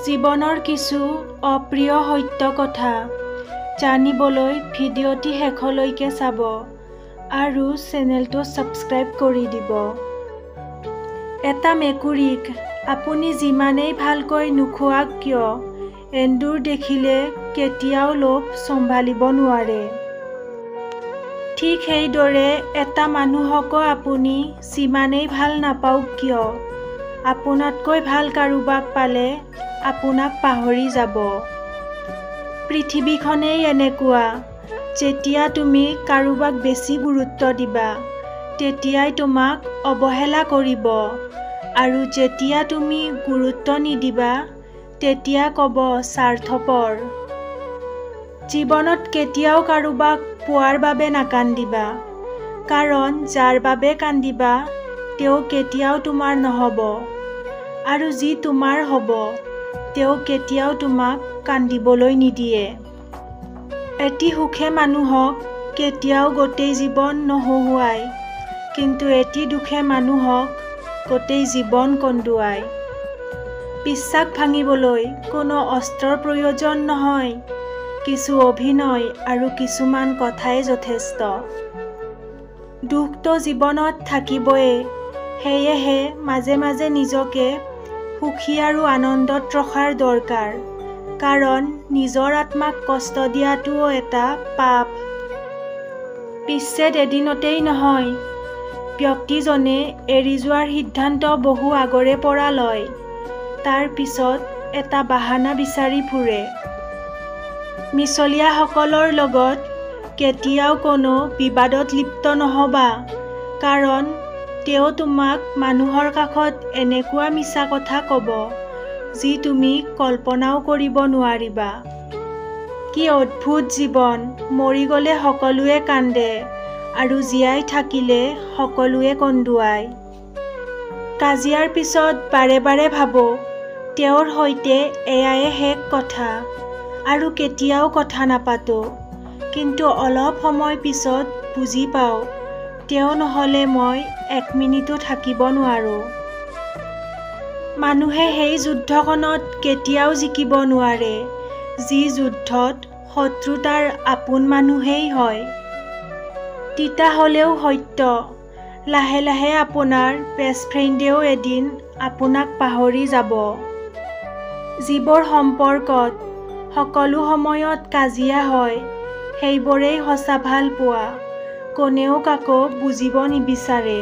জীৱনৰ কিছু অপ্ৰিয় সত্য কথা জানিবলৈ ভিডিঅ'টি শেষলৈকে চাব আৰু চেনেলটো ছাবস্ক্ৰাইব কৰি দিব। এটা মেকুৰীক আপুনি যিমানেই ভালকৈ নোখোৱাক কিয় এন্দুৰ দেখিলে কেতিয়াও লোভ চম্ভালিব নোৱাৰে। ঠিক সেইদৰে এটা মানুহকো আপুনি যিমানেই ভাল নাপাওক কিয় আপোনাতকৈ ভাল কাৰোবাক পালে আপোনাক পাহৰি যাব। পৃথিৱীখনেই এনেকুৱা, যেতিয়া তুমি কাৰোবাক বেছি গুৰুত্ব দিবা তেতিয়াই তোমাক অৱহেলা কৰিব আৰু যেতিয়া তুমি গুৰুত্ব নিদিবা তেতিয়া ক'ব স্বাৰ্থপৰ। জীৱনত কেতিয়াও কাৰোবাক পোৱাৰ বাবে নাকান্দিবা, কাৰণ যাৰ বাবে কান্দিবা তেওঁ কেতিয়াও তোমাৰ নহ'ব আৰু যি তোমাৰ হ'ব তেওঁ কেতিয়াও তোমাক কান্দিবলৈ নিদিয়ে। এটি সুখে মানুহক কেতিয়াও গোটেই জীৱন নহঁহুৱায়, কিন্তু এটি দুখে মানুহক গোটেই জীৱন কন্দুৱায়। বিশ্বাস ভাঙিবলৈ কোনো অস্ত্ৰৰ প্ৰয়োজন নহয়, কিছু অভিনয় আৰু কিছুমান কথাই যথেষ্ট। দুখটো জীৱনত থাকিবই, সেয়েহে মাজে মাজে নিজকে সুখী আৰু আনন্দত ৰখাৰ দৰকাৰ, কাৰণ নিজৰ আত্মাক কষ্ট দিয়াটোও এটা পাপ। বিচ্ছেদ এদিনতেই নহয়, ব্যক্তিজনে এৰি যোৱাৰ সিদ্ধান্ত বহু আগৰে পৰা লয়, তাৰ পিছত এটা বাহানা বিচাৰি ফুৰে। মিছলীয়াসকলৰ লগত কেতিয়াও কোনো বিবাদত লিপ্ত নহ'বা, কাৰণ তেওঁ তোমাক মানুহৰ কাষত এনেকুৱা মিছা কথা ক'ব যি তুমি কল্পনাও কৰিব নোৱাৰিবা। কি অদ্ভুত জীৱন, মৰি গ'লে সকলোৱে কান্দে আৰু জীয়াই থাকিলে সকলোৱে কন্দুৱায়। কাজিয়াৰ পিছত বাৰে বাৰে ভাবো তেওঁৰ সৈতে এয়াই শেষ কথা আৰু কেতিয়াও কথা নাপাতো, কিন্তু অলপ সময় পিছত বুজি পাওঁ তেওঁ নহ'লে মই এক মিনিটো থাকিব নোৱাৰোঁ। মানুহে সেই যুদ্ধখনত কেতিয়াও জিকিব নোৱাৰে যি যুদ্ধত শত্ৰু তাৰ আপোন মানুহেই হয়। তিতা হ'লেও সত্য, লাহে লাহে আপোনাৰ বেষ্ট ফ্ৰেণ্ডেও এদিন আপোনাক পাহৰি যাব। যিবোৰ সম্পৰ্কত সকলো সময়ত কাজিয়া হয় সেইবোৰেই সঁচা ভাল পোৱা, কোনেও কাকো বুজিব নিবিচাৰে।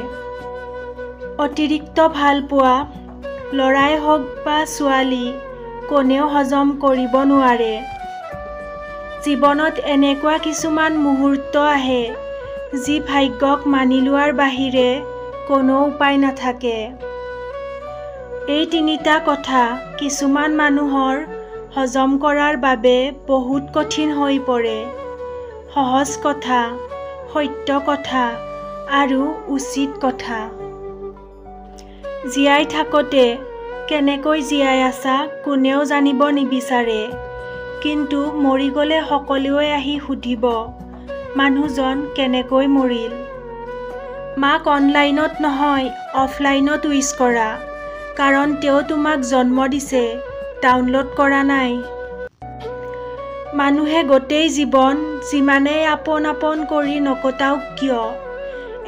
অতিৰিক্ত ভাল পোৱা, ল'ৰাই হওক বা ছোৱালী, কোনেও হজম কৰিব নোৱাৰে। জীৱনত এনেকুৱা কিছুমান মুহূৰ্ত আহে যি ভাগ্যক মানি লোৱাৰ বাহিৰে কোনো উপায় নাথাকে। এই তিনিটা কথা কিছুমান মানুহৰ হজম কৰাৰ বাবে বহুত কঠিন হৈ পৰে। সহজ কথা, সত্য কথা আৰু উচিত কথা। জীয়াই থাকোঁতে কেনেকৈ জীয়াই আছা কোনেও জানিব নিবিচাৰে, কিন্তু মৰি গ'লে সকলোৱে আহি সুধিব মানুহজন কেনেকৈ মৰিল। মাক অনলাইনত নহয় অফলাইনত উইচ কৰা, কাৰণ তেওঁ তোমাক জন্ম দিছে, ডাউনলোড কৰা নাই। মানুহে গোটেই জীৱন যিমানেই আপোন আপোন কৰি নকটাওক কিয়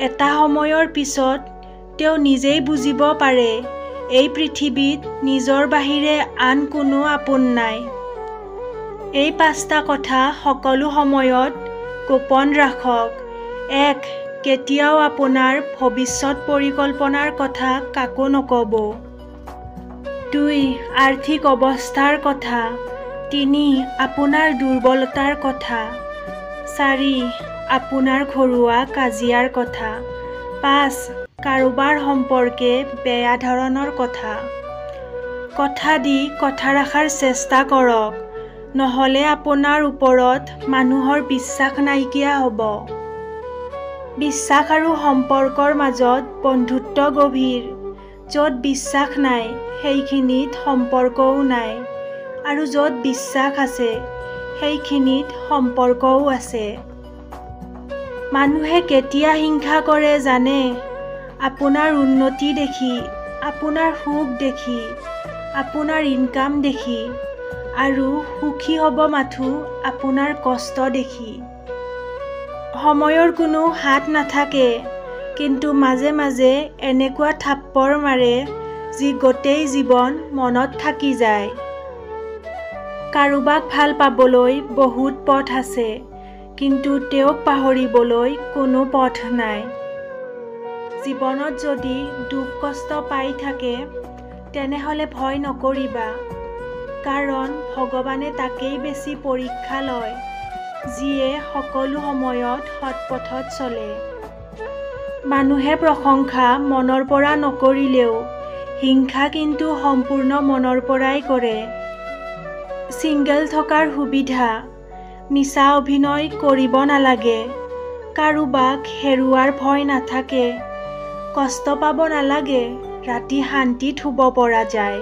এটা সময়ৰ পিছত তেওঁ নিজেই বুজিব পাৰে এই পৃথিৱীত নিজৰ বাহিৰে আন কোনো আপোন নাই। এই 5টা কথা সকলো সময়ত গোপন ৰাখক। 1. কেতিয়াও আপোনাৰ ভৱিষ্যত পৰিকল্পনাৰ কথা কাকো নক'ব। 2. আৰ্থিক অৱস্থাৰ কথা। 3. আপোনাৰ দুৰ্বলতাৰ কথা। 4. আপোনাৰ ঘৰুৱা কাজিয়াৰ কথা। 5. কাৰোবাৰ সম্পৰ্কে বেয়া ধৰণৰ কথা। কথা দি কথা ৰখাৰ চেষ্টা কৰক, নহ'লে আপোনাৰ ওপৰত মানুহৰ বিশ্বাস নাইকিয়া হ'ব। বিশ্বাস আৰু সম্পৰ্কৰ মাজত বন্ধুত্ব গভীৰ। য'ত বিশ্বাস নাই সেইখিনিত সম্পৰ্কও নাই, আৰু য'ত বিশ্বাস আছে সেইখিনিত সম্পৰ্কও আছে। মানুহে কেতিয়া হিংসা কৰে জানে? আপোনাৰ উন্নতি দেখি, আপোনাৰ সুখ দেখি, আপোনাৰ ইনকাম দেখি আৰু সুখী হ'ব মাথো আপোনাৰ কষ্ট দেখি। সময়ৰ কোনো হাত নাথাকে, কিন্তু মাজে মাজে এনেকুৱা থাপ্পৰ মাৰে যি গোটেই জীৱন মনত থাকি যায়। কাৰোবাক ভাল পাবলৈ বহুত পথ আছে, কিন্তু তেওঁক পাহৰিবলৈ কোনো পথ নাই। জীৱনত যদি দুখ কষ্ট পাই থাকে, তেনেহ'লে ভয় নকৰিবা, কাৰণ ভগৱানে তাকেই বেছি পৰীক্ষা লয়, যিয়ে সকলো সময়ত সৎপথত চলে। মানুহে প্ৰশংসা মনৰ পৰা নকৰিলেও হিংসা কিন্তু সম্পূৰ্ণ মনৰ পৰাই কৰে। ছিংগল থকাৰ সুবিধা, মিছা অভিনয় কৰিব নালাগে, কাৰোবাক হেৰুৱাৰ ভয় নাথাকে, কষ্ট পাব নালাগে, ৰাতি শান্তিত শুব পৰা যায়।